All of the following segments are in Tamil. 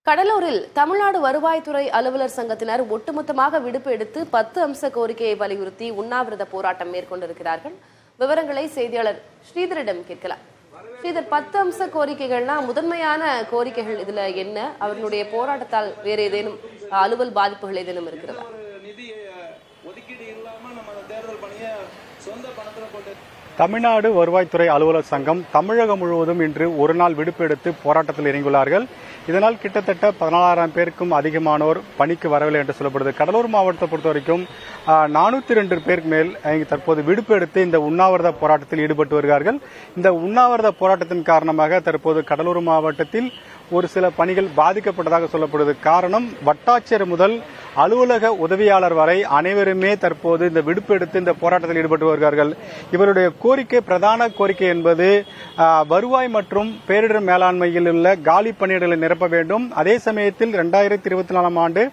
கடலூரில் தமிழ்நாடு வருவாய்த்துறை அலுவலர் சங்கத்தினர் ஒட்டுமொத்தமாக விடுப்பு எடுத்து 10 அம்ச கோரிக்கையை வலியுறுத்தி உண்ணாவிரத போராட்டம் மேற்கொண்டிருக்கிறார்கள். விவரங்களை செய்தியாளர் ஸ்ரீதரிடம் கேட்கலாம். ஸ்ரீதர், 10 அம்ச கோரிக்கைகள்னா முதன்மையான கோரிக்கைகள் இதுல என்ன? அவர்களுடைய போராட்டத்தால் வேற ஏதேனும் அலுவல் பாதிப்புகள் ஏதேனும் இருக்கிறதா? தமிழ்நாடு வருவாய்த்துறை அலுவலர் சங்கம் தமிழகம் முழுவதும் இன்று ஒரு நாள் விடுப்பு எடுத்து போராட்டத்தில் இறங்கியுள்ளார்கள். இதனால் கிட்டத்தட்ட 14,000 பேருக்கும் அதிகமானோர் பணிக்கு வரவில்லை என்று சொல்லப்படுது. கடலூர் மாவட்டத்தை பொறுத்த வரைக்கும் 402 பேருக்கு மேல் தற்போது விடுப்பு எடுத்து இந்த உண்ணாவிரத போராட்டத்தில் ஈடுபட்டு வருகிறார்கள். இந்த உண்ணாவிரத போராட்டத்தின் காரணமாக தற்போது கடலூர் மாவட்டத்தில் ஒரு சில பணிகள் பாதிக்கப்பட்டதாக சொல்லப்படுது. காரணம், வட்டாட்சியர் முதல் அலுவலக உதவியாளர் வரை அனைவருமே தற்போது இந்த விடுப்பு எடுத்து இந்த போராட்டத்தில் ஈடுபட்டு வருகிறார்கள். இவருடைய கோரிக்கை, பிரதான கோரிக்கை என்பது வருவாய் மற்றும் பேரிடர் மேலாண்மையில் உள்ள காலி பணியிடங்களை நிரப்ப வேண்டும். அதே சமயத்தில் 2024 ஆண்டு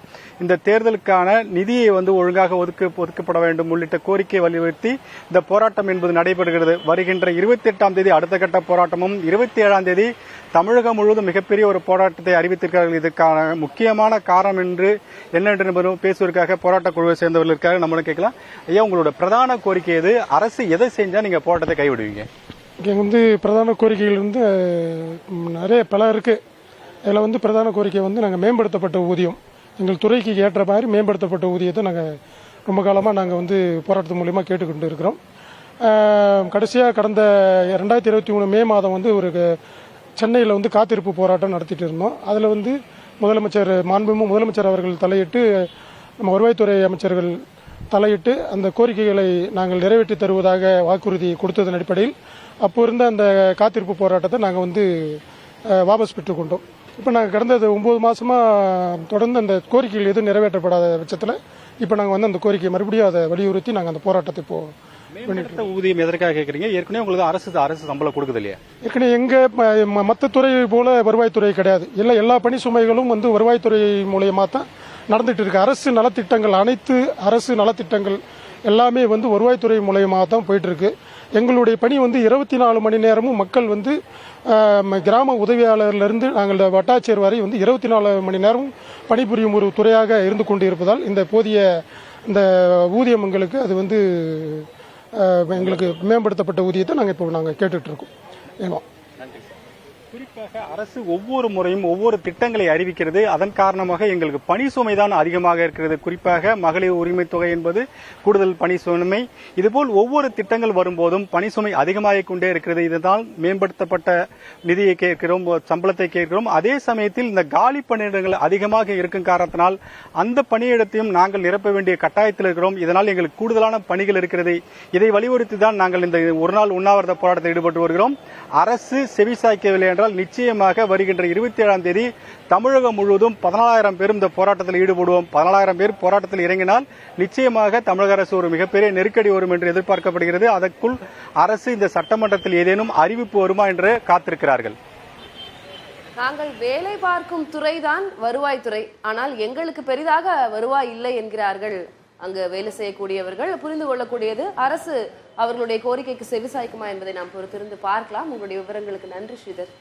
இந்த தேர்தலுக்கான நிதியை ஒழுங்காக ஒதுக்கப்பட வேண்டும் உள்ளிட்ட கோரிக்கை வலியுறுத்தி இந்த போராட்டம் என்பது நடைபெறுகிறது. வருகின்ற 28ஆம் தேதி அடுத்த கட்ட போராட்டமும், 27ஆம் தேதி தமிழகம் முழுவதும் மிகப்பெரிய ஒரு போராட்டத்தை அறிவித்திருக்கிறார்கள். இதற்கான முக்கியமான காரணம் என்ன பேசுவதற்காக போராட்ட குழுவை சேர்ந்தவர்கள் இருக்காங்க. நம்மளும் கேட்கலாம். ஐயா, உங்களோட பிரதான கோரிக்கை எது? அரசு எதை செஞ்சா நீங்க போராட்டத்தை கைவிடுவீங்க? இங்க பிரதான கோரிக்கைகள் நிறைய பல இருக்கு. இதுல பிரதான கோரிக்கை நாங்க மேம்படுத்தப்பட்ட ஊதியம், எங்கள் துறைக்கு ஏற்ற மாதிரி மேம்படுத்தப்பட்ட ஊதியத்தை நாங்கள் ரொம்ப காலமாக நாங்கள் போராட்டத்தின் மூலமா கேட்டுக்கொண்டு இருக்கிறோம். கடைசியாக கடந்த 2023 மே மாதம் ஒரு சென்னையில் காத்திருப்பு போராட்டம் நடத்திட்டு இருந்தோம். அதில் முதலமைச்சர், மாண்புமிகு முதலமைச்சர் அவர்கள் தலையிட்டு, நம்ம வருவாய்த்துறை அமைச்சர்கள் தலையிட்டு அந்த கோரிக்கைகளை நாங்கள் நிறைவேற்றி தருவதாக வாக்குறுதி கொடுத்ததன் அடிப்படையில் அப்போ இருந்த அந்த காத்திருப்பு போராட்டத்தை நாங்கள் வாபஸ் பெற்றுக்கொண்டோம். இப்போ நாங்கள் கடந்த 9 மாசமா தொடர்ந்து அந்த கோரிக்கைகள் எதுவும் நிறைவேற்றப்படாத பட்சத்தில் இப்போ நாங்கள் அந்த கோரிக்கையை மறுபடியும் அதை வலியுறுத்தி நாங்கள் அந்த போராட்டத்தை இப்போ ஊதியம் எதற்காக கேட்கறீங்க? ஏற்கனவே உங்களுக்கு அரசு சம்பளம் கொடுக்குது இல்லையா? ஏற்கனவே எங்க மற்ற துறை போல வருவாய்த்துறை கிடையாது. எல்லா பணி சுமைகளும் வருவாய்த்துறை மூலியமா தான் நடந்துட்டு இருக்கு. அரசு நலத்திட்டங்கள், அனைத்து அரசு நலத்திட்டங்கள் எல்லாமே வருவாய்த்துறை மூலயமா தான் போயிட்டு இருக்கு. எங்களுடைய பணி 24 மணி நேரமும் மக்கள் கிராம உதவியாளர்ல இருந்து நாங்கள் வட்டாட்சியர் வரை 24 மணி நேரமும் பணிபுரியும் ஒரு துறையாக இருந்து கொண்டு இருப்பதால் இந்த போதிய இந்த ஊதியம் எங்களுக்கு அது எங்களுக்கு மேம்படுத்தப்பட்ட ஊதியத்தை நாங்கள் கேட்டுட்டு இருக்கோம். குறிப்பாக அரசு ஒவ்வொரு முறையும் ஒவ்வொரு திட்டங்களை அறிவிக்கிறது. அதன் காரணமாக எங்களுக்கு பணி சுமைதான் அதிகமாக இருக்கிறது. குறிப்பாக மகளிர் உரிமை தொகை என்பது கூடுதல் பணி சுமை. இதுபோல் ஒவ்வொரு திட்டங்கள் வரும்போதும் பணி சுமை அதிகமாகிக் கொண்டே இருக்கிறது. இதனால் மேம்படுத்தப்பட்ட நிதியை கேட்கிறோம், சம்பளத்தை கேட்கிறோம். அதே சமயத்தில் இந்த காலி பணியிடங்கள் அதிகமாக இருக்கும் காரணத்தினால் அந்த பணியிடத்தையும் நாங்கள் நிரப்ப வேண்டிய கட்டாயத்தில் இருக்கிறோம். இதனால் எங்களுக்கு கூடுதலான பணிகள் இருக்கிறது. இதை வலியுறுத்தி தான் நாங்கள் இந்த ஒரு நாள் உண்ணாவிரத போராட்டத்தில் ஈடுபட்டு வருகிறோம். அரசு செவிசாய்க்கவில்லை என்றால் நிச்சயமாக வருகின்ற 27ஆம் தேதி தமிழகம் முழுவதும் 14,000 பேரும் இந்த போராட்டத்தில் ஈடுபடுவோம். 14,000 பேர் போராட்டத்தில் இறங்கினால் நிச்சயமாக தமிழக அரசு ஒரு மிகப்பெரிய நெருக்கடி வரும் என்று எதிர்பார்க்கப்படுகிறது. அதற்குள் அரசு இந்த சட்டமன்றத்தில் ஏதேனும் அறிவிப்பு வருமா என்று காத்திருக்கிறார்கள். நாங்கள் வேலை பார்க்கும் துறைதான் வருவாய்த்துறை, ஆனால் எங்களுக்கு பெரிதாக வருவாய் இல்லை என்கிறார்கள் அங்கு வேலை செய்யக்கூடியவர்கள். புரிந்து கொள்ளக்கூடியது, அரசு அவர்களுடைய கோரிக்கைக்கு செவிசாய்க்குமா என்பதை நாம் பொறுத்திருந்து பார்க்கலாம். உங்களுடைய விவரங்களுக்கு நன்றி ஸ்ரீதர்.